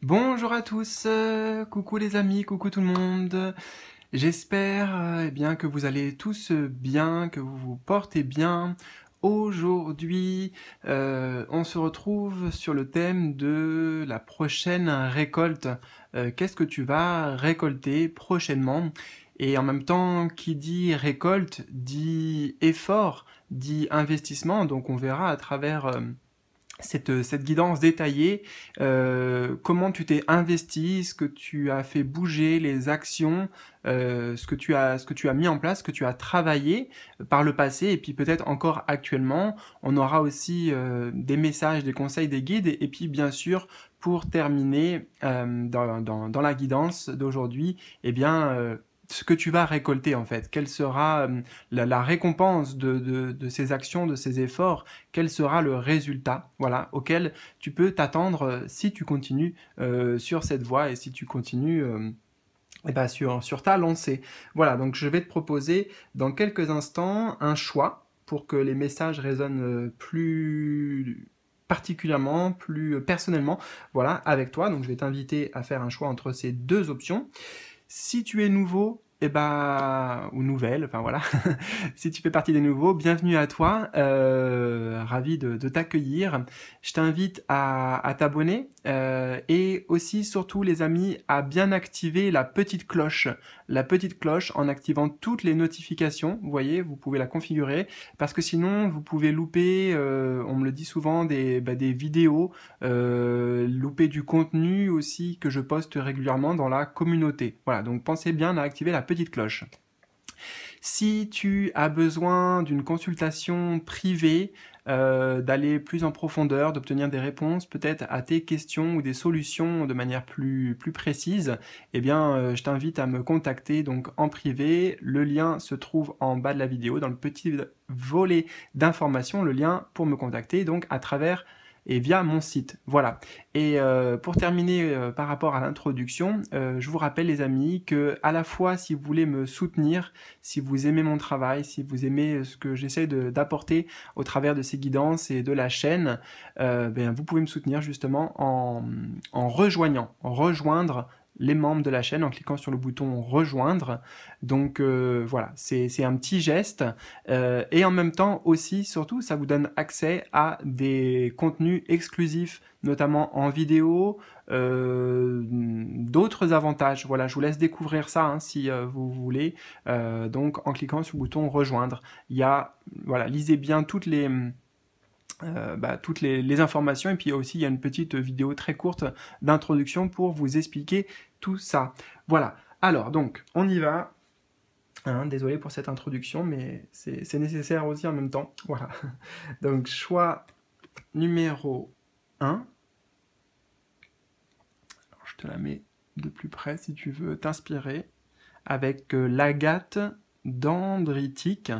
Bonjour à tous, coucou les amis, coucou tout le monde. J'espère eh bien que vous allez tous bien, que vous vous portez bien. Aujourd'hui, on se retrouve sur le thème de la prochaine récolte. Qu'est-ce que tu vas récolter prochainement? Et en même temps, qui dit récolte dit effort, dit investissement. Donc on verra à travers cette guidance détaillée, comment tu t'es investi, ce que tu as fait bouger, les actions, ce que tu as mis en place, ce que tu as travaillé par le passé et puis peut-être encore actuellement. On aura aussi des messages, des conseils, des guides et puis bien sûr pour terminer dans la guidance d'aujourd'hui, eh bien ce que tu vas récolter en fait, quelle sera la récompense de ces actions, de ces efforts, quel sera le résultat, voilà, auquel tu peux t'attendre si tu continues sur cette voie et si tu continues eh ben, sur ta lancée. Voilà, donc je vais te proposer dans quelques instants un choix pour que les messages résonnent plus particulièrement, plus personnellement, voilà, avec toi. Donc je vais t'inviter à faire un choix entre ces deux options. Si tu es nouveau, eh ben, ou nouvelle, enfin voilà, si tu fais partie des nouveaux, bienvenue à toi, ravi de t'accueillir. Je t'invite à t'abonner et aussi, surtout les amis, à bien activer la petite cloche en activant toutes les notifications. Vous voyez, vous pouvez la configurer parce que sinon, vous pouvez louper, on me le dit souvent, des vidéos, louper du contenu aussi que je poste régulièrement dans la communauté. Voilà, donc pensez bien à activer la petite cloche. Si tu as besoin d'une consultation privée, d'aller plus en profondeur, d'obtenir des réponses peut-être à tes questions ou des solutions de manière plus précise, eh bien, je t'invite à me contacter donc en privé. Le lien se trouve en bas de la vidéo, dans le petit volet d'informations, le lien pour me contacter donc à travers et via mon site. Voilà. Et pour terminer par rapport à l'introduction, je vous rappelle les amis que à la fois si vous voulez me soutenir, si vous aimez mon travail, si vous aimez ce que j'essaie d'apporter au travers de ces guidances et de la chaîne, vous pouvez me soutenir justement en rejoindre les membres de la chaîne en cliquant sur le bouton rejoindre. Donc voilà, c'est un petit geste et en même temps aussi, surtout, ça vous donne accès à des contenus exclusifs, notamment en vidéo, d'autres avantages. Voilà, je vous laisse découvrir ça hein, si vous voulez. Donc en cliquant sur le bouton rejoindre, il y a, voilà, lisez bien toutes les informations et puis aussi il y a une petite vidéo très courte d'introduction pour vous expliquer tout ça. Voilà, alors donc on y va. Hein, désolé pour cette introduction, mais c'est nécessaire aussi en même temps. Voilà. Donc choix numéro 1. Alors, je te la mets de plus près si tu veux t'inspirer avec l'agate dendritique.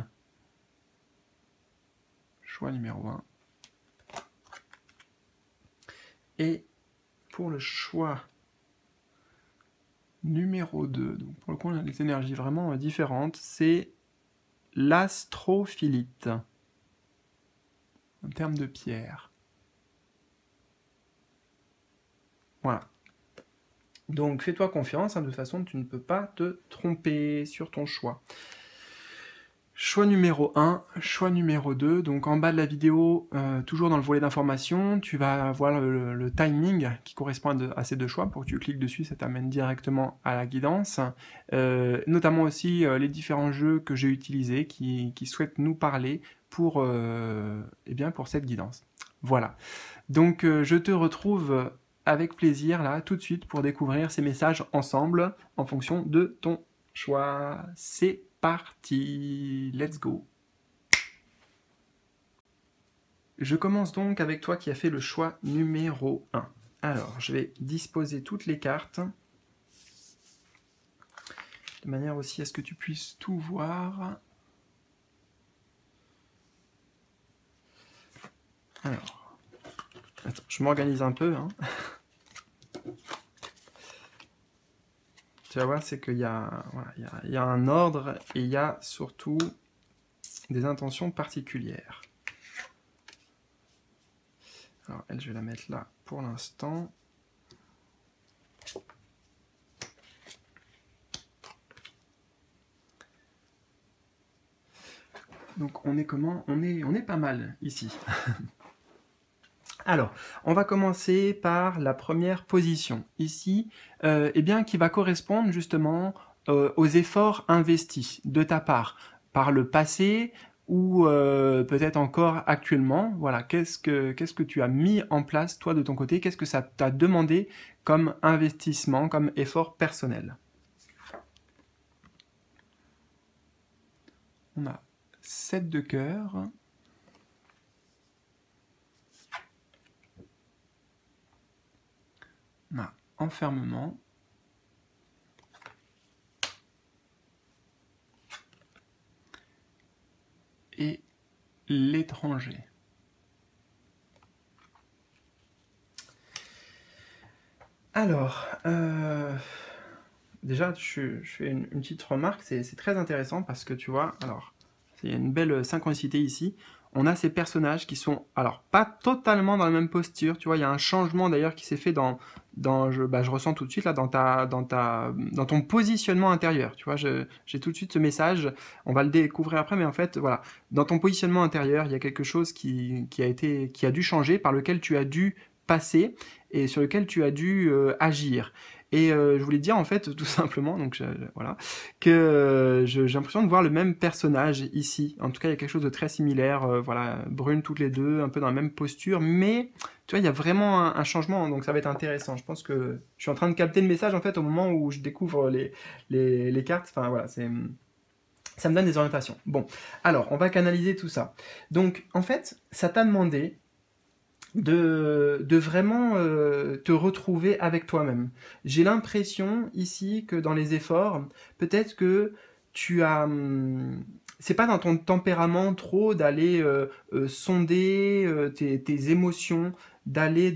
Choix numéro 1. Et pour le choix numéro 2, donc pour le coup on a des énergies vraiment différentes, c'est l'astrophilite, en termes de pierre. Voilà. Donc fais-toi confiance, hein, de toute façon tu ne peux pas te tromper sur ton choix. Choix numéro 1, choix numéro 2, donc en bas de la vidéo, toujours dans le volet d'information, tu vas avoir le timing qui correspond à ces deux choix. Pour que tu cliques dessus, ça t'amène directement à la guidance. Notamment aussi les différents jeux que j'ai utilisés qui souhaitent nous parler pour cette guidance. Voilà. Donc je te retrouve avec plaisir là tout de suite pour découvrir ces messages ensemble en fonction de ton choix. C'est parti, let's go. Je commence donc avec toi qui as fait le choix numéro 1. Alors, je vais disposer toutes les cartes de manière aussi à ce que tu puisses tout voir. Alors, attends, je m'organise un peu. Hein. Tu vas voir, c'est qu'il y a, voilà, il y a un ordre et il y a surtout des intentions particulières. Alors, elle, je vais la mettre là pour l'instant. Donc on est comment? On est pas mal ici. Alors, on va commencer par la première position ici, eh bien, qui va correspondre justement aux efforts investis de ta part par le passé ou peut-être encore actuellement. Voilà, qu'est-ce que tu as mis en place toi de ton côté? Qu'est-ce que ça t'a demandé comme investissement, comme effort personnel? On a 7 de cœur. On a enfermement. Et l'étranger. Alors, déjà, je fais une petite remarque, c'est très intéressant parce que tu vois, alors, il y a une belle synchronicité ici. On a ces personnages qui sont, alors, pas totalement dans la même posture, tu vois, il y a un changement d'ailleurs qui s'est fait je ressens tout de suite là, dans ton positionnement intérieur, tu vois, j'ai tout de suite ce message, on va le découvrir après, mais en fait, voilà, dans ton positionnement intérieur, il y a quelque chose qui a dû changer, par lequel tu as dû passer et sur lequel tu as dû agir. Et je voulais te dire en fait tout simplement, donc voilà, que j'ai l'impression de voir le même personnage ici. En tout cas, il y a quelque chose de très similaire, voilà, brunes toutes les deux, un peu dans la même posture, mais tu vois, il y a vraiment un changement, donc ça va être intéressant. Je pense que je suis en train de capter le message en fait au moment où je découvre les cartes. Enfin voilà, ça me donne des orientations. Bon, alors on va canaliser tout ça. Donc en fait, ça t'a demandé de vraiment te retrouver avec toi-même. J'ai l'impression ici que dans les efforts, peut-être que tu as... c'est pas dans ton tempérament trop d'aller sonder tes émotions, d'aller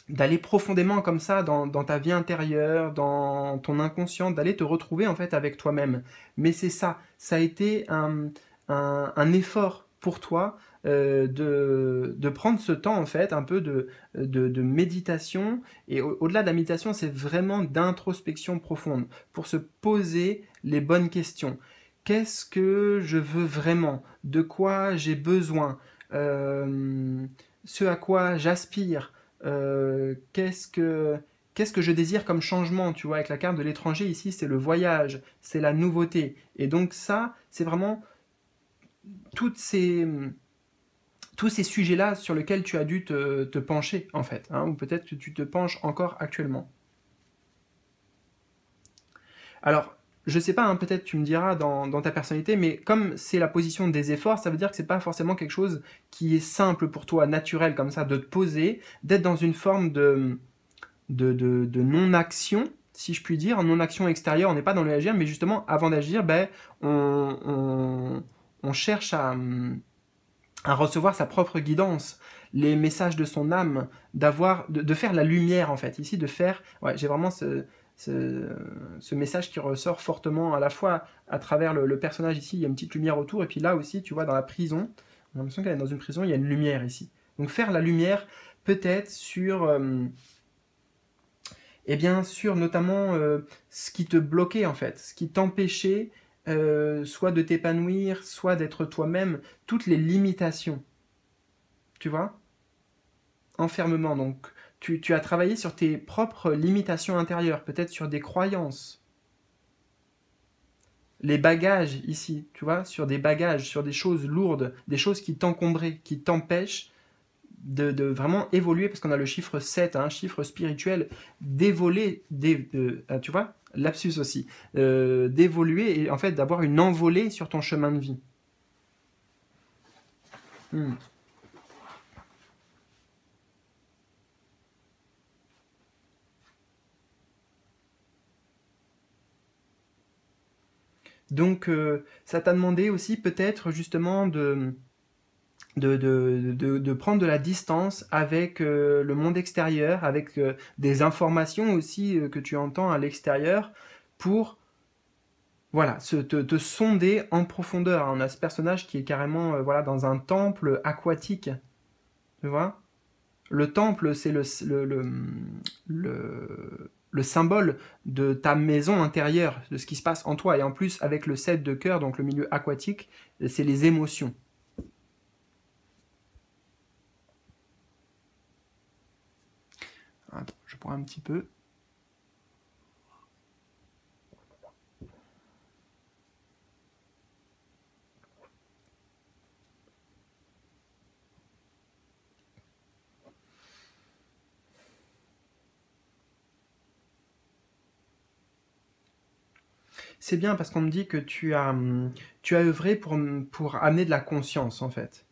d'aller profondément comme ça dans ta vie intérieure, dans ton inconscient, d'aller te retrouver en fait avec toi-même. Mais c'est ça, ça a été un effort pour toi de prendre ce temps en fait un peu de méditation, et au-delà de la méditation c'est vraiment d'introspection profonde pour se poser les bonnes questions. Qu'est-ce que je veux vraiment? De quoi j'ai besoin? Ce à quoi j'aspire? Qu'est-ce que je désire comme changement? Tu vois, avec la carte de l'étranger ici, c'est le voyage, c'est la nouveauté. Et donc ça, c'est vraiment toutes ces, tous ces sujets-là sur lesquels tu as dû te pencher, en fait, hein, ou peut-être que tu te penches encore actuellement. Alors, je sais pas, hein, peut-être tu me diras dans ta personnalité, mais comme c'est la position des efforts, ça veut dire que c'est pas forcément quelque chose qui est simple pour toi, naturel comme ça, de te poser, d'être dans une forme de non-action, si je puis dire, en non-action extérieure, on n'est pas dans le agir, mais justement, avant d'agir, ben, on cherche à recevoir sa propre guidance, les messages de son âme, de faire la lumière en fait, ici de faire, ouais, j'ai vraiment ce message qui ressort fortement à la fois à travers le personnage ici, il y a une petite lumière autour, et puis là aussi, tu vois, dans la prison, on a l'impression qu'elle est dans une prison, il y a une lumière ici. Donc faire la lumière peut-être sur, et bien sûr, notamment ce qui te bloquait en fait, ce qui t'empêchait soit de t'épanouir, soit d'être toi-même, toutes les limitations, tu vois? Enfermement, donc tu as travaillé sur tes propres limitations intérieures, peut-être sur des croyances, les bagages ici, tu vois, sur des bagages, sur des choses lourdes, des choses qui t'encombraient, qui t'empêchent de vraiment évoluer, parce qu'on a le chiffre 7, un chiffre spirituel, d'évoluer, tu vois, lapsus aussi, d'évoluer et en fait d'avoir une envolée sur ton chemin de vie. Donc ça t'a demandé aussi peut-être justement de prendre de la distance avec le monde extérieur, avec des informations aussi que tu entends à l'extérieur, pour voilà, te sonder en profondeur. On a ce personnage qui est carrément voilà, dans un temple aquatique, tu vois. Le temple, c'est le symbole de ta maison intérieure, de ce qui se passe en toi. Et en plus, avec le 7 de cœur, donc le milieu aquatique, c'est les émotions. Attends, je prends un petit peu. C'est bien parce qu'on me dit que tu as œuvré pour amener de la conscience, en fait.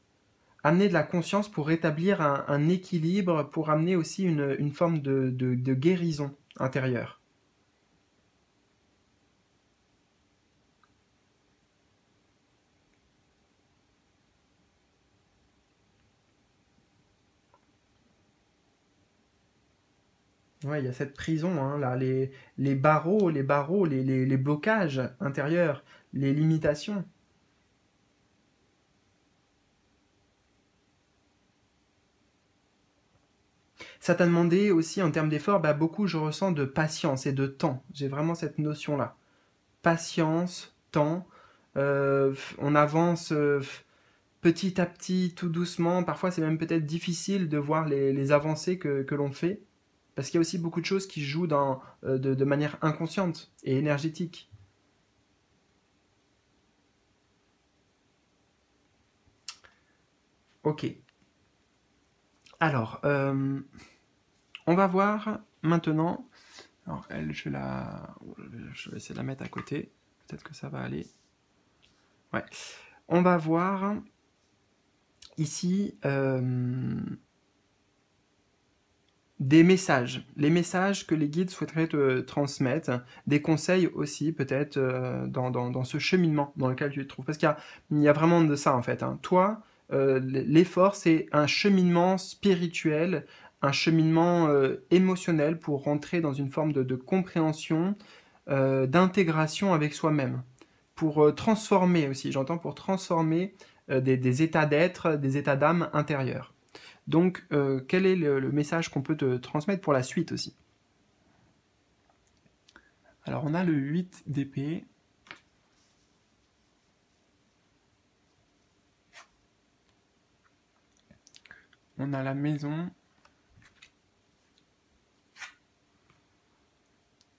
Amener de la conscience pour rétablir un équilibre, pour amener aussi une forme de guérison intérieure. Ouais, il y a cette prison, hein, là, les barreaux, les blocages intérieurs, les limitations. Ça t'a demandé aussi, en termes d'effort, bah, beaucoup, je ressens, de patience et de temps. J'ai vraiment cette notion-là. Patience, temps. On avance petit à petit, tout doucement. Parfois, c'est même peut-être difficile de voir les avancées que l'on fait. Parce qu'il y a aussi beaucoup de choses qui jouent de manière inconsciente et énergétique. Ok. Alors, on va voir maintenant. Alors, elle, je vais essayer de la mettre à côté. Peut-être que ça va aller. Ouais. On va voir ici des messages. Les messages que les guides souhaiteraient te transmettre. Des conseils aussi, peut-être, dans ce cheminement dans lequel tu te trouves. Parce qu'il y a vraiment de ça, en fait. Hein. Toi, l'effort, c'est un cheminement spirituel, un cheminement émotionnel pour rentrer dans une forme de compréhension, d'intégration avec soi-même. Pour transformer aussi, j'entends pour transformer des états d'être, des états d'âme intérieurs. Donc, quel est le message qu'on peut te transmettre pour la suite aussi? Alors, on a le 8 d'épée. On a la maison.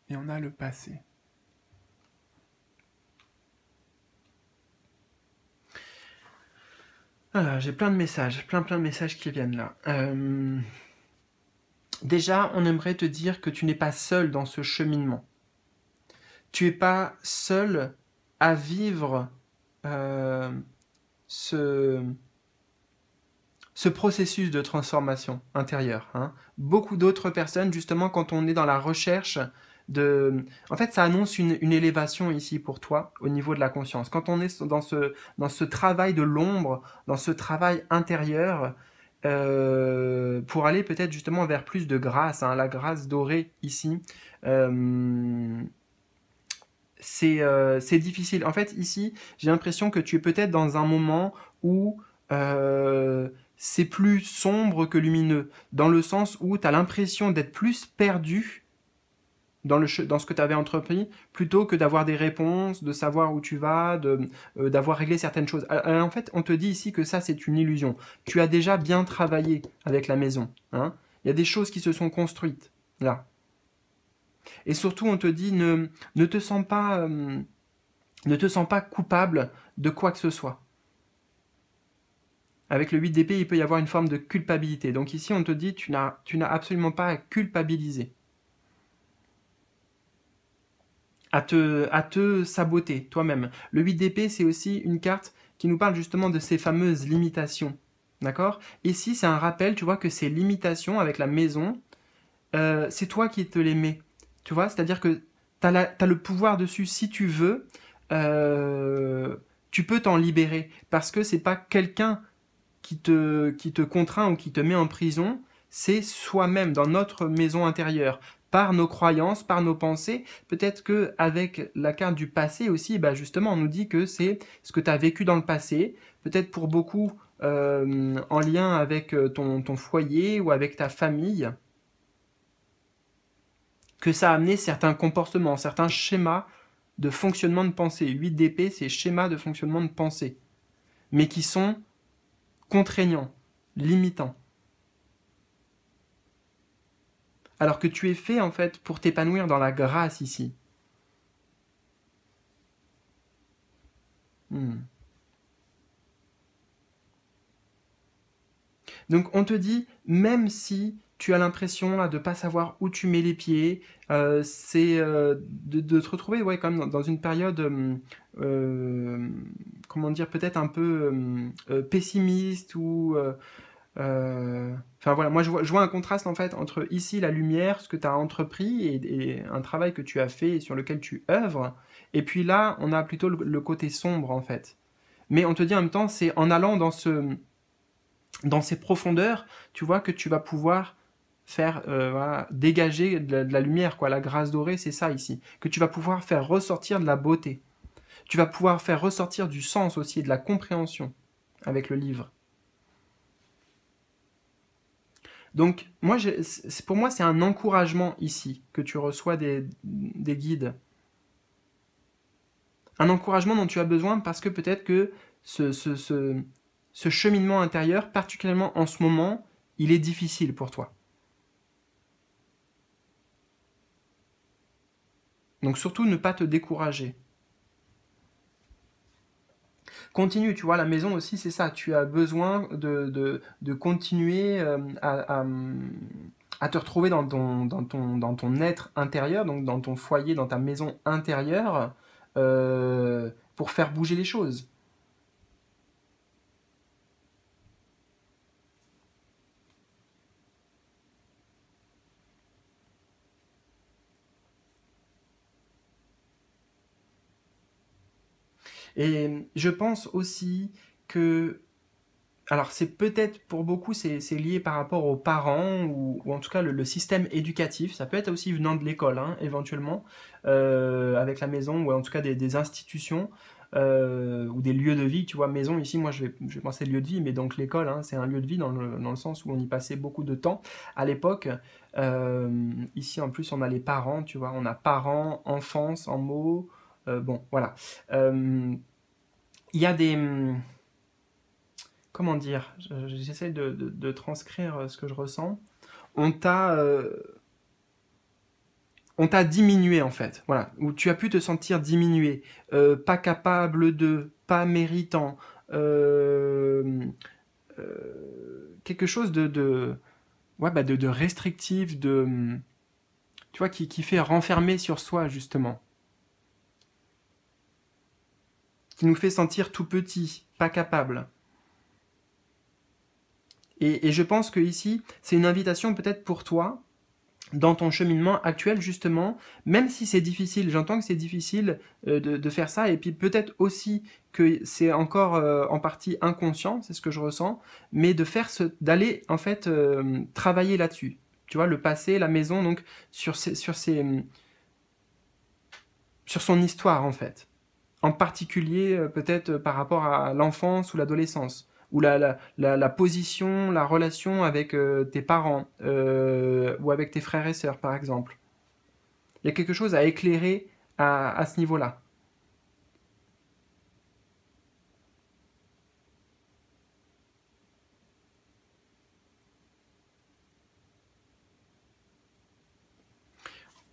Et on a le passé. Ah, j'ai plein de messages, plein de messages qui viennent là. Déjà, on aimerait te dire que tu n'es pas seul dans ce cheminement. Tu n'es pas seul à vivre ce processus de transformation intérieure. Hein. Beaucoup d'autres personnes, justement, quand on est dans la recherche En fait, ça annonce une élévation ici pour toi au niveau de la conscience. Quand on est dans ce travail de l'ombre, dans ce travail intérieur, pour aller peut-être justement vers plus de grâce, hein, la grâce dorée ici, c'est difficile. En fait, ici, j'ai l'impression que tu es peut-être dans un moment où c'est plus sombre que lumineux, dans le sens où tu as l'impression d'être plus perdu dans ce que tu avais entrepris, plutôt que d'avoir des réponses, de savoir où tu vas, d'avoir réglé certaines choses. En fait, on te dit ici que ça, c'est une illusion. Tu as déjà bien travaillé avec la maison. Hein. Il y a des choses qui se sont construites, là. Et surtout, on te dit, ne te sens pas coupable de quoi que ce soit. Avec le 8 d'épée, il peut y avoir une forme de culpabilité. Donc ici, on te dit, tu n'as absolument pas à culpabiliser. À te saboter toi-même. Le 8 d'épée, c'est aussi une carte qui nous parle justement de ces fameuses limitations. D'accord? Ici, c'est un rappel, tu vois, que ces limitations avec la maison, c'est toi qui te les mets. Tu vois? C'est-à-dire que tu as le pouvoir dessus si tu veux. Tu peux t'en libérer. Parce que c'est pas quelqu'un qui te contraint ou qui te met en prison, c'est soi-même, dans notre maison intérieure, par nos croyances, par nos pensées. Peut-être qu'avec la carte du passé aussi, bah justement, on nous dit que c'est ce que tu as vécu dans le passé, peut-être pour beaucoup en lien avec ton foyer ou avec ta famille, que ça a amené certains comportements, certains schémas de fonctionnement de pensée. 8 d'épée, c'est schéma de fonctionnement de pensée. mais qui sont contraignants, limitants. Alors que tu es fait, en fait, pour t'épanouir dans la grâce ici. Donc on te dit, même si tu as l'impression là, de ne pas savoir où tu mets les pieds, c'est de te retrouver ouais, quand même dans une période, comment dire, peut-être un peu pessimiste ou... Enfin voilà, moi je vois un contraste en fait entre ici la lumière, ce que tu as entrepris et un travail que tu as fait et sur lequel tu œuvres, et puis là on a plutôt le côté sombre en fait. Mais on te dit en même temps, c'est en allant dans ces profondeurs, tu vois que tu vas pouvoir faire voilà, dégager de la lumière, quoi. La grâce dorée, c'est ça ici. Que tu vas pouvoir faire ressortir de la beauté. Tu vas pouvoir faire ressortir du sens aussi, de la compréhension avec le livre. Donc, pour moi, c'est un encouragement ici que tu reçois des guides. Un encouragement dont tu as besoin parce que peut-être que ce cheminement intérieur, particulièrement en ce moment, il est difficile pour toi. Donc surtout ne pas te décourager. Continue, tu vois, la maison aussi c'est ça, tu as besoin de continuer à te retrouver dans ton être intérieur, donc dans ton foyer, dans ta maison intérieure, pour faire bouger les choses. Et je pense aussi que alors c'est peut-être pour beaucoup c'est lié par rapport aux parents ou en tout cas le système éducatif. Ça peut être aussi venant de l'école hein, éventuellement avec la maison ou en tout cas des institutions ou des lieux de vie. Tu vois maison ici moi je vais penser lieu de vie mais donc l'école hein, c'est un lieu de vie dans le sens où on y passait beaucoup de temps à l'époque. Ici en plus on a les parents tu vois on a parents enfance en mots bon voilà. Il y a des comment dire, j'essaie de transcrire ce que je ressens. On t'a euh, on t'a diminué en fait, voilà, où tu as pu te sentir diminué, pas capable de, pas méritant, quelque chose ouais, bah de restrictif, tu vois, qui fait renfermer sur soi justement, qui nous fait sentir tout petit, pas capable. Et je pense que ici, c'est une invitation peut-être pour toi dans ton cheminement actuel justement, même si c'est difficile, j'entends que c'est difficile de faire ça, et puis peut-être aussi que c'est encore en partie inconscient, c'est ce que je ressens, mais d'aller en fait travailler là-dessus. Tu vois, le passé, la maison, donc sur son histoire en fait. En particulier peut-être par rapport à l'enfance ou l'adolescence ou la position, la relation avec tes parents ou avec tes frères et sœurs, par exemple. Il y a quelque chose à éclairer à ce niveau-là.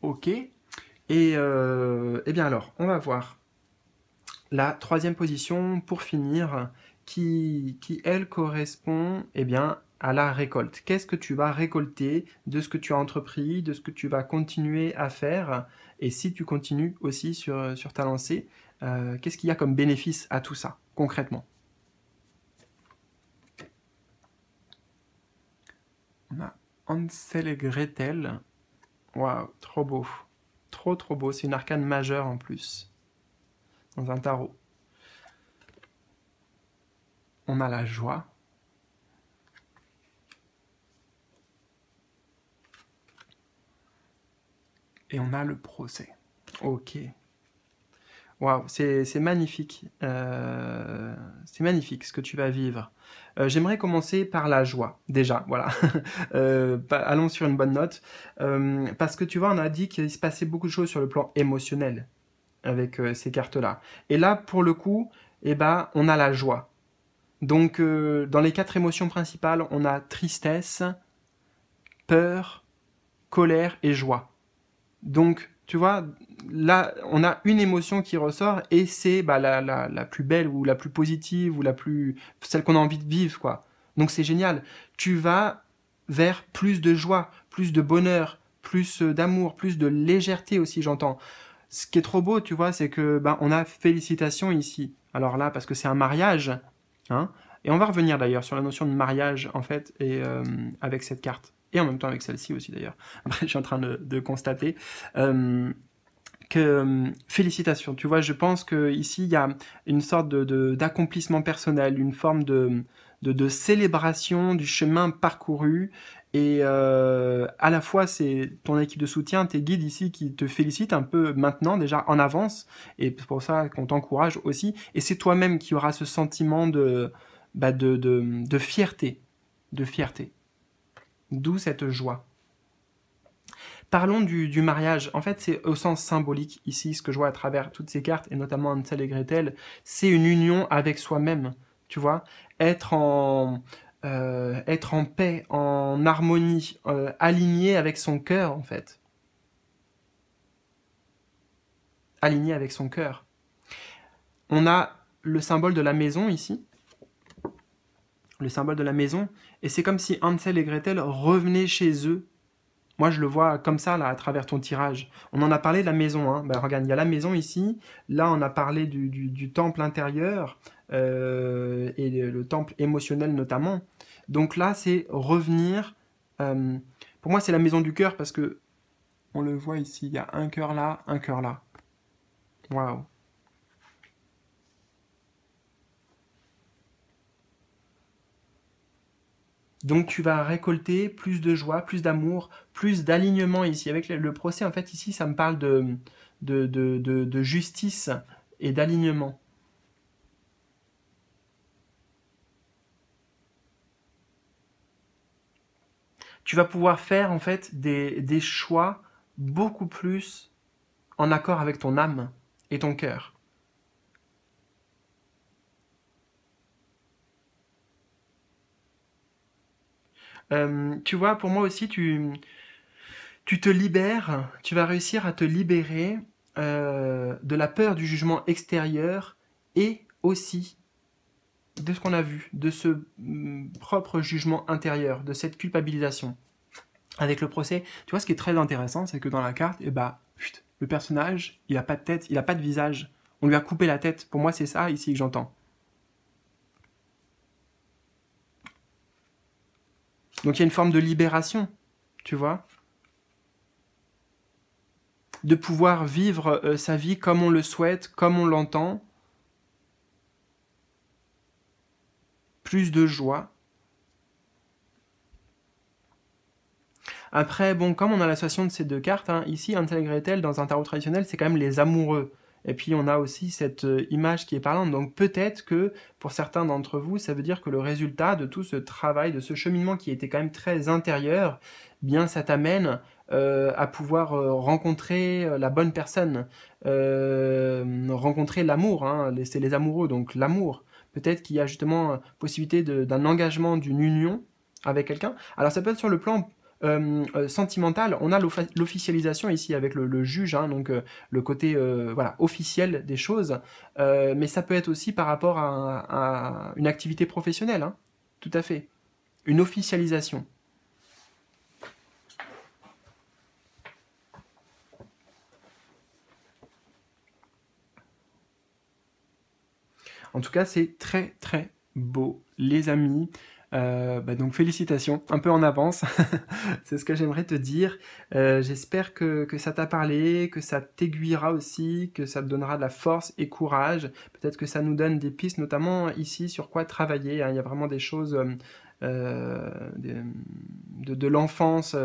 Ok. Et bien alors, on va voir la troisième position pour finir, elle correspond eh bien, à la récolte. Qu'est-ce que tu vas récolter de ce que tu as entrepris, de ce que tu vas continuer à faire, et si tu continues aussi sur ta lancée, qu'est-ce qu'il y a comme bénéfice à tout ça, concrètement? On a Hansel et Gretel. Waouh, trop beau. Trop trop beau, c'est une arcane majeure en plus, dans un tarot. On a la joie. Et on a le procès. Ok. Waouh, c'est magnifique. C'est magnifique ce que tu vas vivre. J'aimerais commencer par la joie, déjà, voilà. Allons sur une bonne note. Parce que tu vois, on a dit qu'il se passait beaucoup de choses sur le plan émotionnel avec ces cartes-là. Et là, pour le coup, eh ben, on a la joie. Donc, dans les 4 émotions principales, on a tristesse, peur, colère et joie. Donc, tu vois, là, on a une émotion qui ressort et c'est bah, la plus belle ou la plus positive ou celle qu'on a envie de vivre, quoi. Donc, c'est génial. Tu vas vers plus de joie, plus de bonheur, plus d'amour, plus de légèreté aussi, j'entends. Ce qui est trop beau, tu vois, c'est que bah, on a félicitations ici. Alors là, parce que c'est un mariage, hein, et on va revenir d'ailleurs sur la notion de mariage, en fait, et avec cette carte. Et en même temps avec celle-ci aussi d'ailleurs. Après, je suis en train de constater que félicitations. Tu vois, je pense qu'ici, il y a une sorte d'accomplissement personnel, une forme de célébration du chemin parcouru. Et à la fois, c'est ton équipe de soutien, tes guides ici qui te félicitent un peu maintenant, déjà en avance. Et c'est pour ça qu'on t'encourage aussi. Et c'est toi-même qui auras ce sentiment de fierté. De fierté. D'où cette joie. Parlons du mariage. En fait, c'est au sens symbolique ici, ce que je vois à travers toutes ces cartes, et notamment Hansel et Gretel, c'est une union avec soi-même, tu vois, être en paix, en harmonie, aligné avec son cœur, en fait. Aligné avec son cœur. On a le symbole de la maison ici, le symbole de la maison, et c'est comme si Hansel et Gretel revenaient chez eux. Moi, je le vois comme ça, là, à travers ton tirage. On en a parlé de la maison, hein. Ben, regarde, il y a la maison ici. Là, on a parlé du temple intérieur, et le temple émotionnel notamment. Donc là, c'est revenir. Pour moi, c'est la maison du cœur parce que on le voit ici. Il y a un cœur là, un cœur là. Waouh. Donc tu vas récolter plus de joie, plus d'amour, plus d'alignement ici. Avec le procès, en fait, ici, ça me parle de justice et d'alignement. Tu vas pouvoir faire, en fait, des choix beaucoup plus en accord avec ton âme et ton cœur. Tu vois, pour moi aussi, tu te libères, tu vas réussir à te libérer de la peur du jugement extérieur et aussi de ce qu'on a vu, de ce propre jugement intérieur, de cette culpabilisation. Avec le procès, tu vois, ce qui est très intéressant, c'est que dans la carte, le personnage, il n'a pas de tête, il n'a pas de visage. On lui a coupé la tête. Pour moi, c'est ça ici que j'entends. Donc il y a une forme de libération, tu vois, de pouvoir vivre sa vie comme on le souhaite, comme on l'entend, plus de joie. Après, bon, comme on a l'association de ces deux cartes, hein, ici, Hansel et Gretel, dans un tarot traditionnel, c'est quand même les amoureux. Et puis on a aussi cette image qui est parlante. Donc peut-être que pour certains d'entre vous, ça veut dire que le résultat de tout ce travail, de ce cheminement qui était quand même très intérieur, bien ça t'amène à pouvoir rencontrer la bonne personne, rencontrer l'amour. Hein, c'est les amoureux, donc l'amour. Peut-être qu'il y a justement possibilité d'un engagement, d'une union avec quelqu'un. Alors ça peut être sur le plan sentimental, on a l'officialisation ici avec le juge, hein, donc le côté voilà, officiel des choses, mais ça peut être aussi par rapport à une activité professionnelle, hein, tout à fait, une officialisation. En tout cas, c'est très très beau, les amis. Donc félicitations, un peu en avance, c'est ce que j'aimerais te dire. J'espère que ça t'a parlé, que ça t'aiguillera aussi, que ça te donnera de la force et courage. Peut-être que ça nous donne des pistes, notamment ici, sur quoi travailler, hein. Il y a vraiment des choses de l'enfance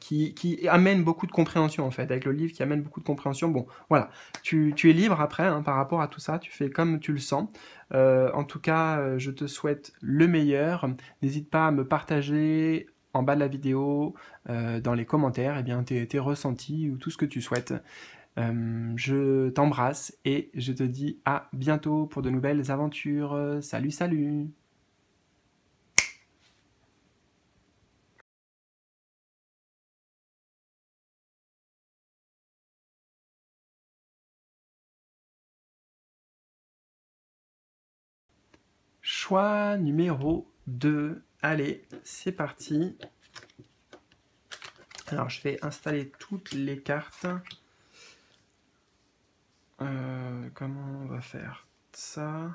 qui amènent beaucoup de compréhension, en fait, avec le livre qui amène beaucoup de compréhension. Bon, voilà, tu es libre après, hein, par rapport à tout ça, tu fais comme tu le sens. En tout cas, je te souhaite le meilleur. N'hésite pas à me partager en bas de la vidéo, dans les commentaires, eh bien, tes ressentis ou tout ce que tu souhaites. Je t'embrasse et je te dis à bientôt pour de nouvelles aventures. Salut, salut! Choix numéro 2. Allez, c'est parti. Alors, je vais installer toutes les cartes. Comment on va faire ça?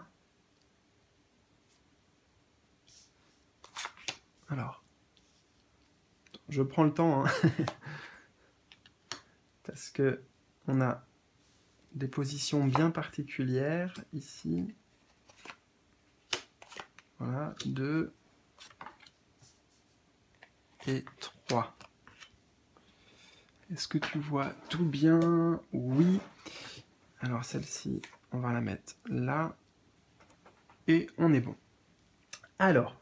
Alors, je prends le temps, hein, parce que on a des positions bien particulières ici. Voilà, 2 et 3. Est-ce que tu vois tout bien? Oui. Alors celle-ci, on va la mettre là. Et on est bon. Alors,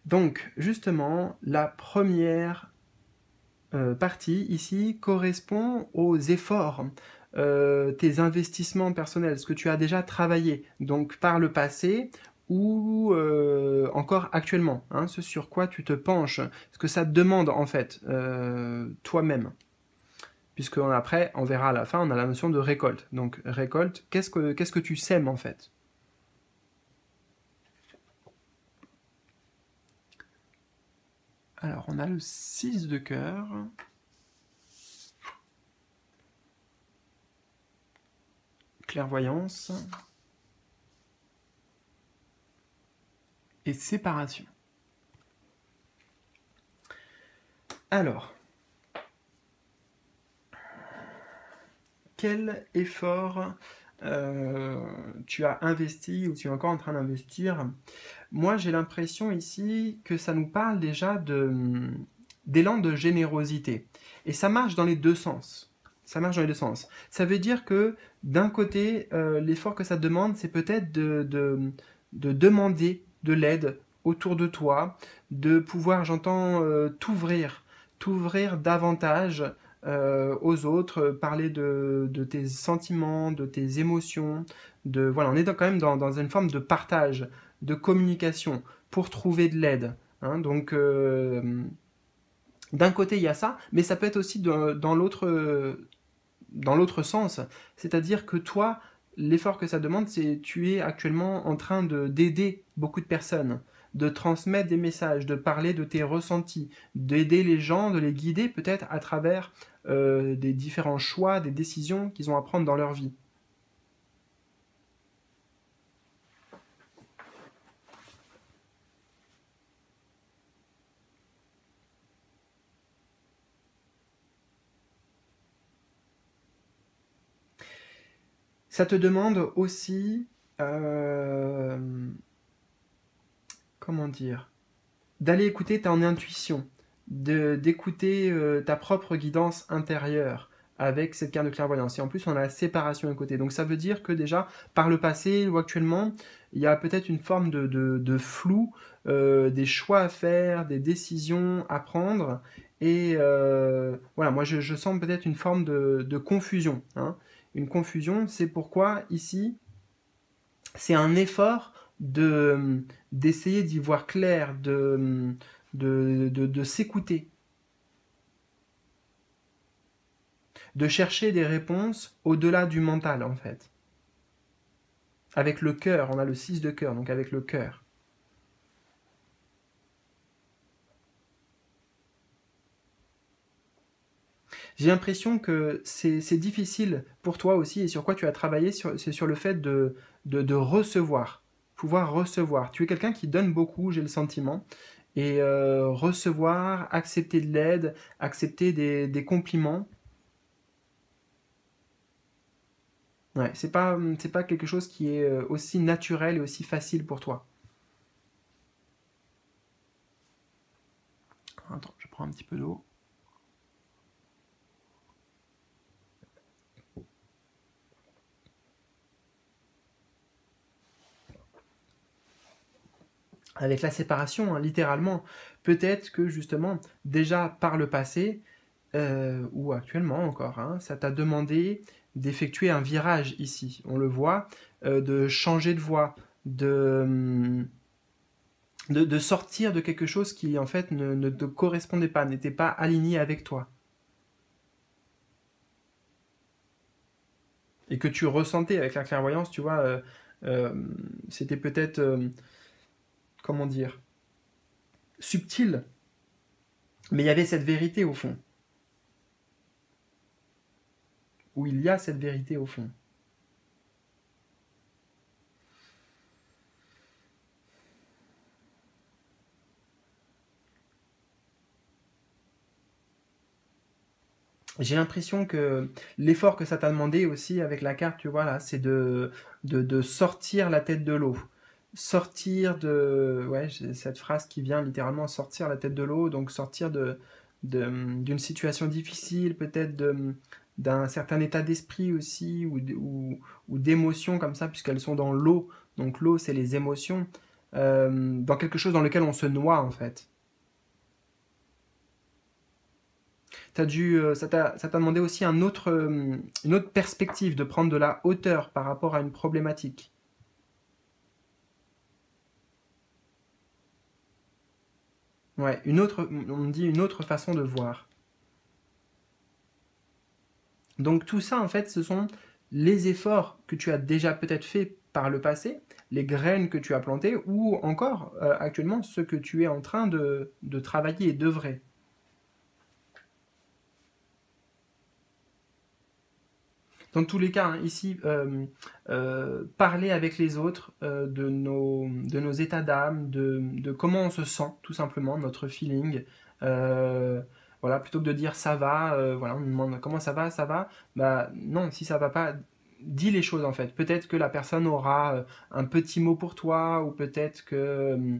donc justement, la première partie ici correspond aux efforts, tes investissements personnels, ce que tu as déjà travaillé, donc par le passé ou encore actuellement, hein, ce sur quoi tu te penches, ce que ça te demande en fait, toi-même. Puisque après, on verra à la fin, on a la notion de récolte. Donc récolte, qu'est-ce que tu sèmes en fait? Alors, on a le 6 de cœur. Clairvoyance. Et séparation. Alors, quel effort tu as investi ou tu es encore en train d'investir? Moi, j'ai l'impression ici que ça nous parle déjà d'élan de générosité. Et ça marche dans les deux sens. Ça marche dans les deux sens. Ça veut dire que d'un côté, l'effort que ça demande, c'est peut-être de demander de l'aide autour de toi, de pouvoir, j'entends, t'ouvrir davantage aux autres, parler de tes sentiments, de tes émotions. Voilà, on est quand même dans une forme de partage, de communication pour trouver de l'aide. Hein. Donc, d'un côté, il y a ça, mais ça peut être aussi dans l'autre sens. C'est-à-dire que toi, l'effort que ça demande, c'est tu es actuellement en train d'aider beaucoup de personnes, de transmettre des messages, de parler de tes ressentis, d'aider les gens, de les guider peut-être à travers des différents choix, des décisions qu'ils ont à prendre dans leur vie. Ça te demande aussi, comment dire, d'aller écouter ton intuition, d'écouter ta propre guidance intérieure avec cette carte de clairvoyance. Et en plus, on a la séparation à côté. Donc ça veut dire que déjà, par le passé ou actuellement, il y a peut-être une forme de flou, des choix à faire, des décisions à prendre. Et voilà, moi je sens peut-être une forme de confusion. Hein. Une confusion, c'est pourquoi ici, c'est un effort d'essayer d'y voir clair, de s'écouter, de chercher des réponses au-delà du mental en fait. Avec le cœur, on a le 6 de cœur, donc avec le cœur. J'ai l'impression que c'est difficile pour toi aussi et sur quoi tu as travaillé, c'est sur le fait de recevoir, pouvoir recevoir. Tu es quelqu'un qui donne beaucoup, j'ai le sentiment, et recevoir, accepter de l'aide, accepter des compliments, ouais, c'est pas quelque chose qui est aussi naturel et aussi facile pour toi. Attends, je prends un petit peu d'eau. Avec la séparation, hein, littéralement, peut-être que justement, déjà par le passé, ou actuellement encore, hein, ça t'a demandé d'effectuer un virage ici, on le voit, de changer de voie, de sortir de quelque chose qui en fait ne te correspondait pas, n'était pas aligné avec toi. Et que tu ressentais avec la clairvoyance, tu vois, c'était peut-être, comment dire, subtil, mais il y avait cette vérité au fond, où il y a cette vérité au fond. J'ai l'impression que l'effort que ça t'a demandé aussi avec la carte, tu vois, là, c'est de sortir la tête de l'eau. Sortir de... Ouais, j'ai cette phrase qui vient littéralement sortir la tête de l'eau, donc sortir d'une situation difficile, peut-être d'un certain état d'esprit aussi, ou d'émotions comme ça, puisqu'elles sont dans l'eau. Donc l'eau, c'est les émotions. Dans quelque chose dans lequel on se noie, en fait. Ça t'a demandé aussi une autre perspective, de prendre de la hauteur par rapport à une problématique. Ouais, on me dit une autre façon de voir. Donc tout ça, en fait, ce sont les efforts que tu as déjà peut-être fait par le passé, les graines que tu as plantées, ou encore actuellement ce que tu es en train de travailler et d'œuvrer. Dans tous les cas, hein, ici, parler avec les autres de nos états d'âme, de comment on se sent, tout simplement, notre feeling. Euh, voilà, plutôt que de dire ça va, voilà, on nous demande comment ça va, bah non, si ça va pas, dis les choses en fait. Peut-être que la personne aura un petit mot pour toi, ou peut-être que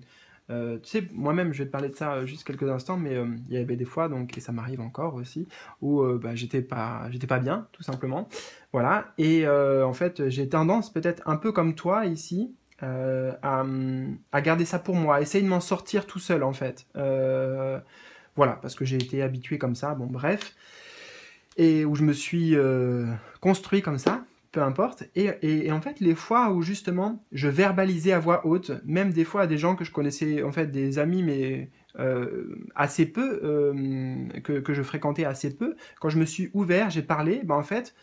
tu sais, moi-même, je vais te parler de ça juste quelques instants, mais il y avait des fois, donc, et ça m'arrive encore aussi, où bah, j'étais pas bien, tout simplement. Voilà, et en fait, j'ai tendance, peut-être un peu comme toi ici, à garder ça pour moi, à essayer de m'en sortir tout seul, en fait. Voilà, parce que j'ai été habitué comme ça, bon, bref, et où je me suis construit comme ça, peu importe. Et en fait, les fois où justement je verbalisais à voix haute, même des fois à des gens que je connaissais, en fait des amis, mais assez peu, que je fréquentais assez peu, quand je me suis ouvert, j'ai parlé, ben en fait,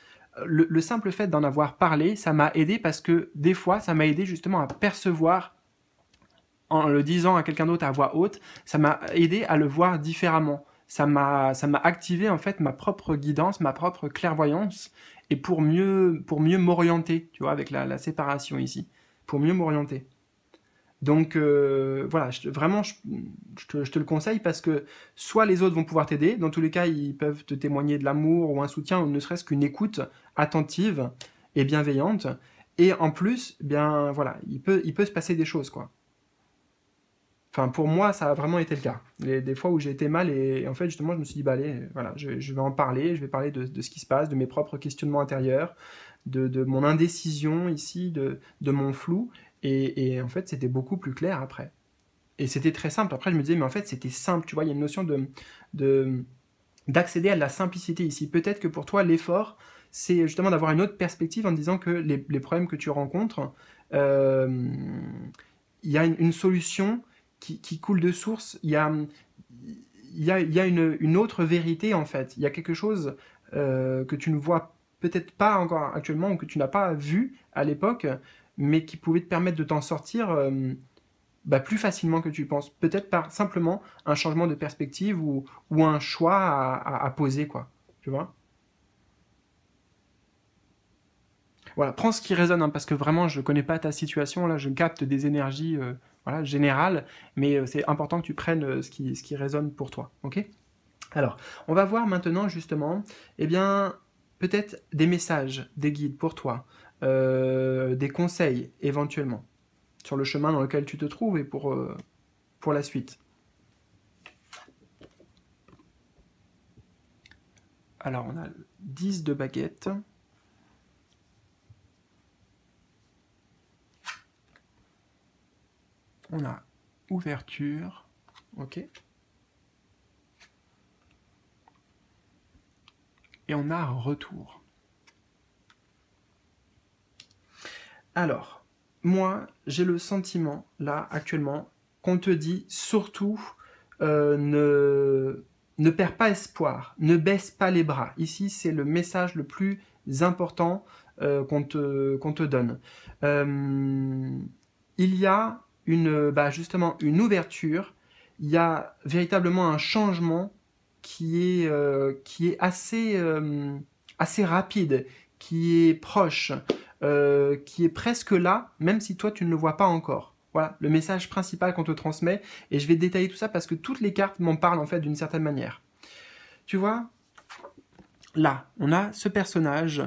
le simple fait d'en avoir parlé, ça m'a aidé parce que des fois, ça m'a aidé justement à percevoir, en le disant à quelqu'un d'autre à voix haute, ça m'a aidé à le voir différemment. Ça m'a activé en fait ma propre guidance, ma propre clairvoyance, et pour mieux m'orienter, tu vois, avec la séparation ici, pour mieux m'orienter. Donc voilà, vraiment, je te le conseille parce que soit les autres vont pouvoir t'aider, dans tous les cas, ils peuvent te témoigner de l'amour ou un soutien, ou ne serait-ce qu'une écoute attentive et bienveillante. Et en plus, eh bien voilà, il peut se passer des choses, quoi. Enfin, pour moi, ça a vraiment été le cas. Des fois où j'ai été mal, et en fait, justement, je me suis dit, bah allez, voilà, je vais en parler, je vais parler de ce qui se passe, de mes propres questionnements intérieurs, de mon indécision ici, de mon flou, et en fait, c'était beaucoup plus clair après. Et c'était très simple. Après, je me disais, mais en fait, c'était simple, tu vois, il y a une notion de, d'accéder à la simplicité ici. Peut-être que pour toi, l'effort, c'est justement d'avoir une autre perspective en disant que les problèmes que tu rencontres, euh, il y a une solution qui coule de source, il y a une autre vérité en fait. Il y a quelque chose que tu ne vois peut-être pas encore actuellement, ou que tu n'as pas vu à l'époque, mais qui pouvait te permettre de t'en sortir bah, plus facilement que tu penses. Peut-être par simplement un changement de perspective, ou un choix à poser, quoi. Tu vois. Voilà, prends ce qui résonne, hein, parce que vraiment, je connais pas ta situation, là, je capte des énergies voilà, générales, mais c'est important que tu prennes ce qui résonne pour toi, ok. Alors, on va voir maintenant, justement, eh bien, peut-être des messages, des guides pour toi, des conseils, éventuellement, sur le chemin dans lequel tu te trouves, et pour la suite. Alors, on a 10 de baguette. On a ouverture, ok. Et on a retour. Alors, moi, j'ai le sentiment, là, actuellement, qu'on te dit surtout ne perds pas espoir, ne baisse pas les bras. Ici, c'est le message le plus important qu'on te donne. Euh, il y a justement une ouverture, il y a véritablement un changement qui est assez rapide, qui est proche, qui est presque là, même si toi tu ne le vois pas encore. Voilà le message principal qu'on te transmet, et je vais détailler tout ça parce que toutes les cartes m'en parlent en fait d'une certaine manière. Tu vois, là, on a ce personnage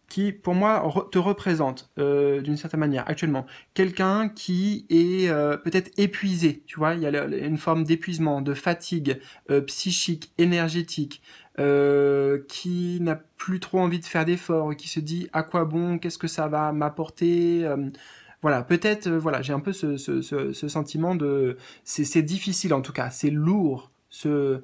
qui, pour moi, te représente d'une certaine manière actuellement. Quelqu'un qui est peut-être épuisé, tu vois, il y a une forme d'épuisement, de fatigue psychique, énergétique, qui n'a plus trop envie de faire d'efforts, qui se dit à quoi bon, qu'est-ce que ça va m'apporter voilà, peut-être, voilà, j'ai un peu ce sentiment de... C'est difficile en tout cas, c'est lourd, ce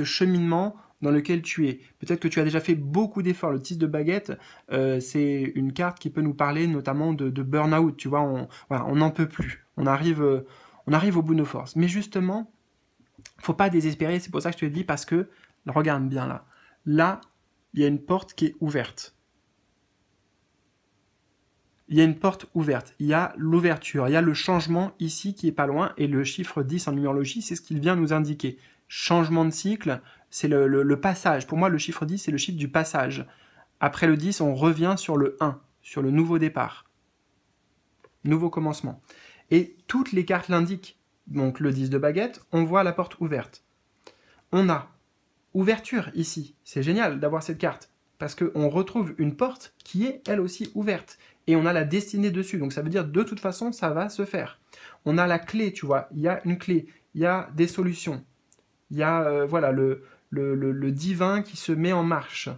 cheminement dans lequel tu es. Peut-être que tu as déjà fait beaucoup d'efforts. Le 10 de baguette, c'est une carte qui peut nous parler notamment de burn-out. Tu vois, voilà, on n'en peut plus. On arrive au bout de nos forces. Mais justement, faut pas désespérer. C'est pour ça que je te le dis parce que, regarde bien là. Là, il y a une porte qui est ouverte. Il y a une porte ouverte, il y a l'ouverture, il y a le changement ici qui est pas loin, et le chiffre 10 en numérologie, c'est ce qu'il vient nous indiquer. Changement de cycle, c'est le passage. Pour moi, le chiffre 10, c'est le chiffre du passage. Après le 10, on revient sur le 1, sur le nouveau départ, nouveau commencement. Et toutes les cartes l'indiquent. Donc le 10 de baguette, on voit la porte ouverte. On a ouverture ici. C'est génial d'avoir cette carte, parce qu'on retrouve une porte qui est elle aussi ouverte. Et on a la destinée dessus, donc ça veut dire de toute façon ça va se faire. On a la clé, tu vois, il y a une clé, il y a des solutions, il y a voilà, le divin qui se met en marche.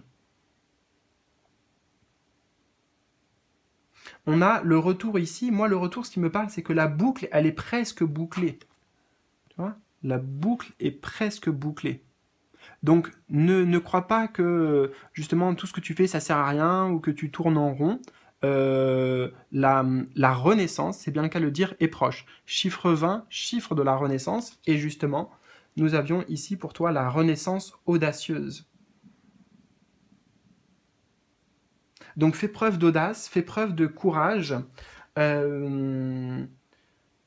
On a le retour ici, moi le retour ce qui me parle c'est que la boucle elle est presque bouclée. Tu vois, la boucle est presque bouclée. Donc ne crois pas que justement tout ce que tu fais ça sert à rien ou que tu tournes en rond. La renaissance, c'est bien le cas de le dire, est proche. Chiffre 20, chiffre de la renaissance, et justement, nous avions ici pour toi la renaissance audacieuse. Donc fais preuve d'audace, fais preuve de courage.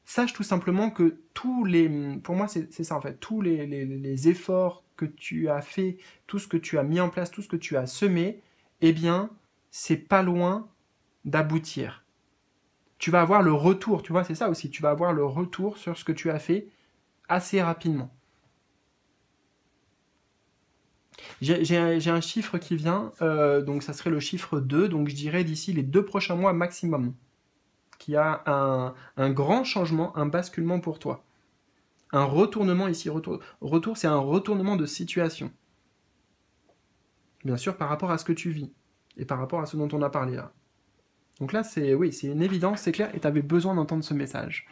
Sache tout simplement que pour moi c'est ça en fait, tous les efforts que tu as fait, tout ce que tu as mis en place, tout ce que tu as semé, eh bien, c'est pas loin d'aboutir. Tu vas avoir le retour, tu vois, c'est ça aussi, tu vas avoir le retour sur ce que tu as fait assez rapidement. J'ai un chiffre qui vient, donc ça serait le chiffre 2, donc je dirais d'ici les 2 prochains mois maximum, qu'il y a un grand changement, un basculement pour toi. Un retournement ici, retour c'est un retournement de situation. Bien sûr par rapport à ce que tu vis, et par rapport à ce dont on a parlé là. Donc là, oui, c'est une évidence, c'est clair, et tu avais besoin d'entendre ce message.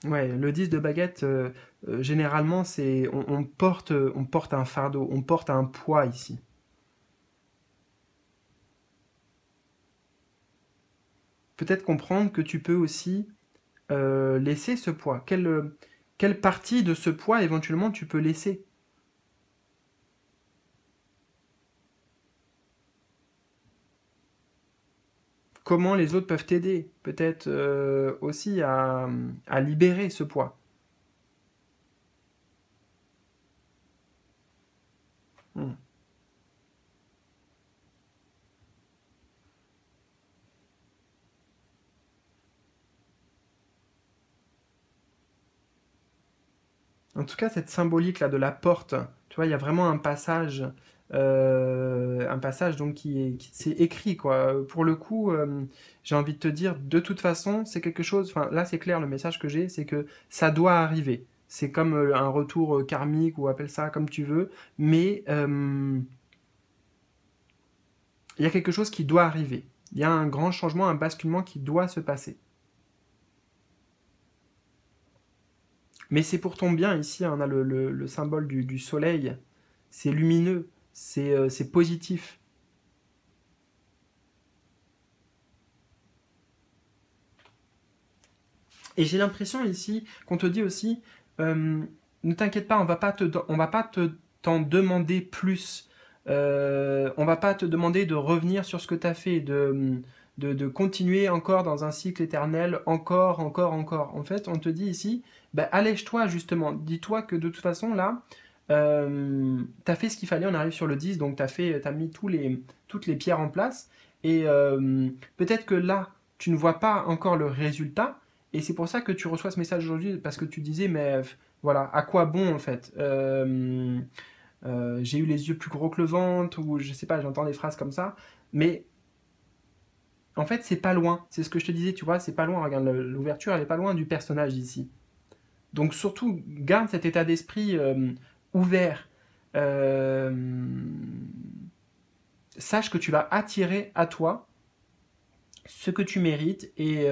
Ouais, le 10 de baguette, généralement, on porte un fardeau, on porte un poids ici. Peut-être comprendre que tu peux aussi laisser ce poids. Quelle partie de ce poids éventuellement tu peux laisser? Comment les autres peuvent t'aider? Peut-être aussi à libérer ce poids. Hmm. En tout cas, cette symbolique là de la porte, tu vois, il y a vraiment un passage donc c'est écrit quoi. Pour le coup, j'ai envie de te dire, de toute façon, c'est quelque chose. Enfin, là, c'est clair, le message que j'ai, c'est que ça doit arriver. C'est comme un retour karmique ou appelle ça comme tu veux, mais il y a quelque chose qui doit arriver. Il y a un grand changement, un basculement qui doit se passer. Mais c'est pour ton bien ici, hein, on a le symbole du soleil. C'est lumineux, c'est positif. Et j'ai l'impression ici qu'on te dit aussi, ne t'inquiète pas, on va pas t'en demander plus. On va pas te demander de revenir sur ce que tu as fait, de continuer encore dans un cycle éternel, encore. En fait, on te dit ici, bah, allège-toi justement. Dis-toi que de toute façon, là, tu as fait ce qu'il fallait, on arrive sur le 10, donc tu as mis toutes les pierres en place. Et peut-être que là, tu ne vois pas encore le résultat, et c'est pour ça que tu reçois ce message aujourd'hui, parce que tu disais, mais voilà, à quoi bon en fait j'ai eu les yeux plus gros que le ventre, ou je sais pas, j'entends des phrases comme ça, mais en fait, c'est pas loin. C'est ce que je te disais, tu vois, c'est pas loin. Regarde, l'ouverture, elle est pas loin du personnage ici. Donc surtout, garde cet état d'esprit ouvert. Euh, Sache que tu vas attirer à toi ce que tu mérites et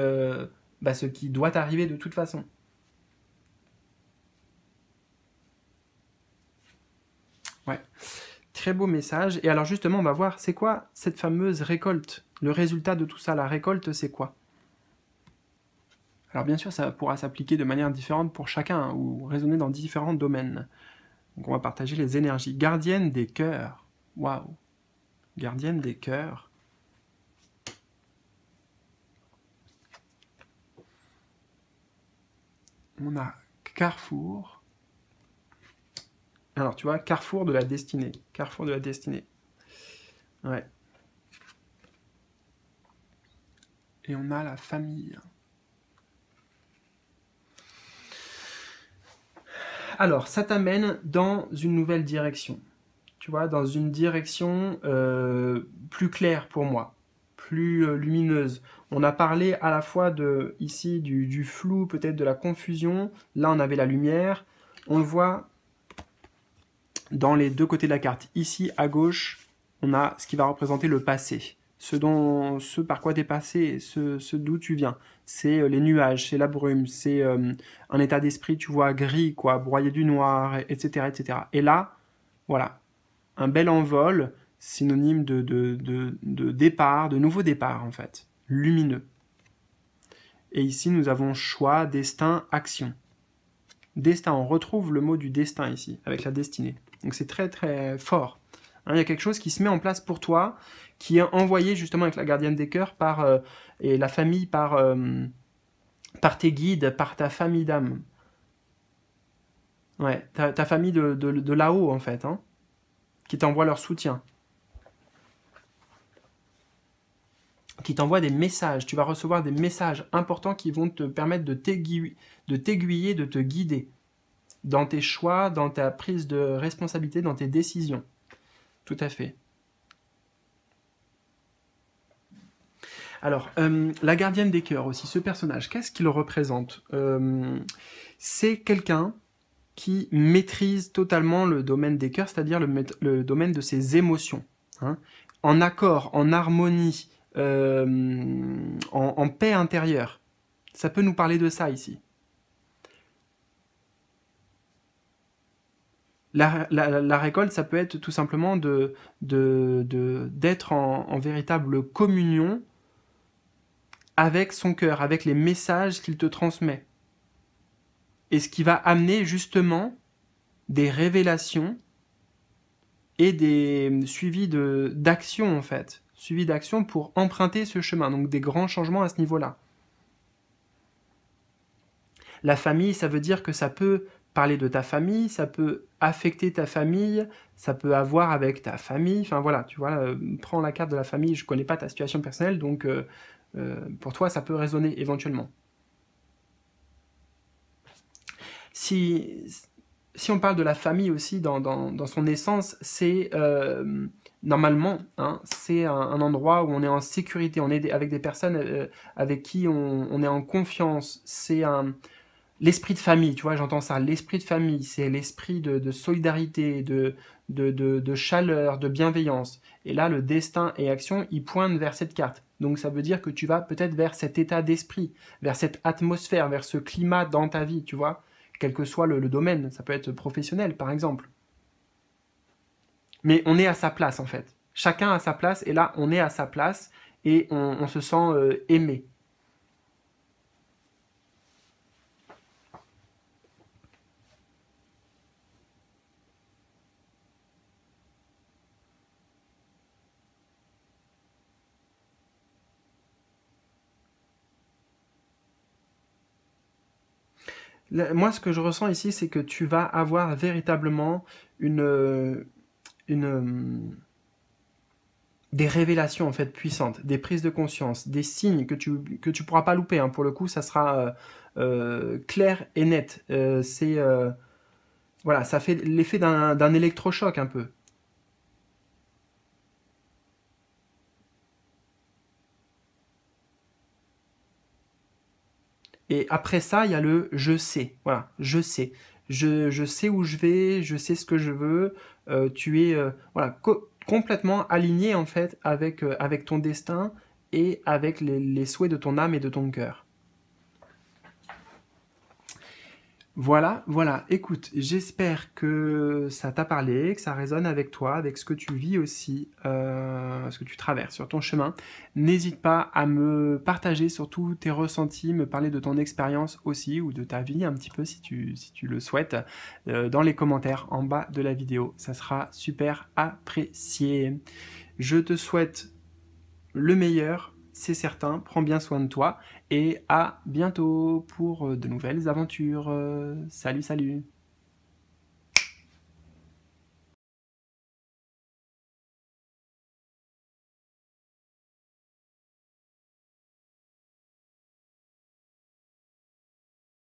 bah, ce qui doit t'arriver de toute façon. Ouais, très beau message. Et alors justement, on va voir, c'est quoi cette fameuse récolte? Le résultat de tout ça, la récolte, c'est quoi? Alors bien sûr, ça pourra s'appliquer de manière différente pour chacun, hein, ou résonner dans différents domaines. Donc on va partager les énergies. Gardienne des cœurs. Waouh. Gardienne des cœurs. On a Carrefour. Alors tu vois, Carrefour de la destinée. Carrefour de la destinée. Ouais. Et on a la famille. Alors, ça t'amène dans une nouvelle direction. Tu vois, dans une direction plus claire pour moi, plus lumineuse. On a parlé à la fois ici du flou, peut-être de la confusion. Là, on avait la lumière. On le voit dans les deux côtés de la carte. Ici, à gauche, on a ce qui va représenter le passé. Ce par quoi tu es passé, ce d'où tu viens. C'est les nuages, c'est la brume, c'est un état d'esprit, tu vois, gris, quoi, broyé du noir, etc., etc. Et là, voilà, un bel envol, synonyme de départ, de nouveau départ, en fait, lumineux. Et ici, nous avons choix, destin, action. Destin, on retrouve le mot du destin ici, avec la destinée. Donc c'est très très fort. Hein, il y a quelque chose qui se met en place pour toi, qui est envoyé justement avec la gardienne des cœurs et la famille par tes guides, par ta famille d'âme. Ouais, ta famille de là-haut en fait, hein, qui t'envoie leur soutien. Qui t'envoie des messages. Tu vas recevoir des messages importants qui vont te permettre de t'aiguiller, de te guider dans tes choix, dans ta prise de responsabilité, dans tes décisions. Tout à fait. Alors, la gardienne des cœurs aussi, ce personnage, qu'est-ce qu'il représente? C'est quelqu'un qui maîtrise totalement le domaine des cœurs, c'est-à-dire le domaine de ses émotions. Hein, en accord, en harmonie, en paix intérieure. Ça peut nous parler de ça ici. La récolte, ça peut être tout simplement d'être en véritable communion avec son cœur, avec les messages qu'il te transmet. Et ce qui va amener justement des révélations et des suivis d'actions en fait. Suivis d'actions pour emprunter ce chemin. Donc des grands changements à ce niveau-là. La famille, ça veut dire que ça peut parler de ta famille, ça peut affecter ta famille, ça peut avoir avec ta famille. Enfin voilà, tu vois, prends la carte de la famille, je ne connais pas ta situation personnelle, donc pour toi, ça peut résonner éventuellement. Si on parle de la famille aussi dans son essence, c'est normalement, hein, c'est un endroit où on est en sécurité, on est avec des personnes avec qui on est en confiance. C'est l'esprit de famille, tu vois, j'entends ça. L'esprit de famille, c'est l'esprit de solidarité, de chaleur, de bienveillance. Et là, le destin et action, ils pointent vers cette carte. Donc ça veut dire que tu vas peut-être vers cet état d'esprit, vers cette atmosphère, vers ce climat dans ta vie, tu vois, quel que soit le domaine. Ça peut être professionnel, par exemple. Mais on est à sa place, en fait. Chacun a sa place, et là, on est à sa place, et on se sent aimé. Moi, ce que je ressens ici, c'est que tu vas avoir véritablement une, des révélations en fait puissantes, des prises de conscience, des signes que tu pourras pas louper. Hein. Pour le coup, ça sera clair et net. Voilà, ça fait l'effet d'un électrochoc un peu. Et après ça, il y a le je sais. Voilà, je sais. Je sais où je vais, je sais ce que je veux. Tu es voilà, complètement aligné en fait avec ton destin et avec les souhaits de ton âme et de ton cœur. Voilà, voilà. Écoute, j'espère que ça t'a parlé, que ça résonne avec toi, avec ce que tu vis aussi, ce que tu traverses sur ton chemin. N'hésite pas à me partager surtout tes ressentis, me parler de ton expérience aussi, ou de ta vie un petit peu si tu le souhaites, dans les commentaires en bas de la vidéo. Ça sera super apprécié. Je te souhaite le meilleur, c'est certain. Prends bien soin de toi et à bientôt pour de nouvelles aventures. Salut, salut!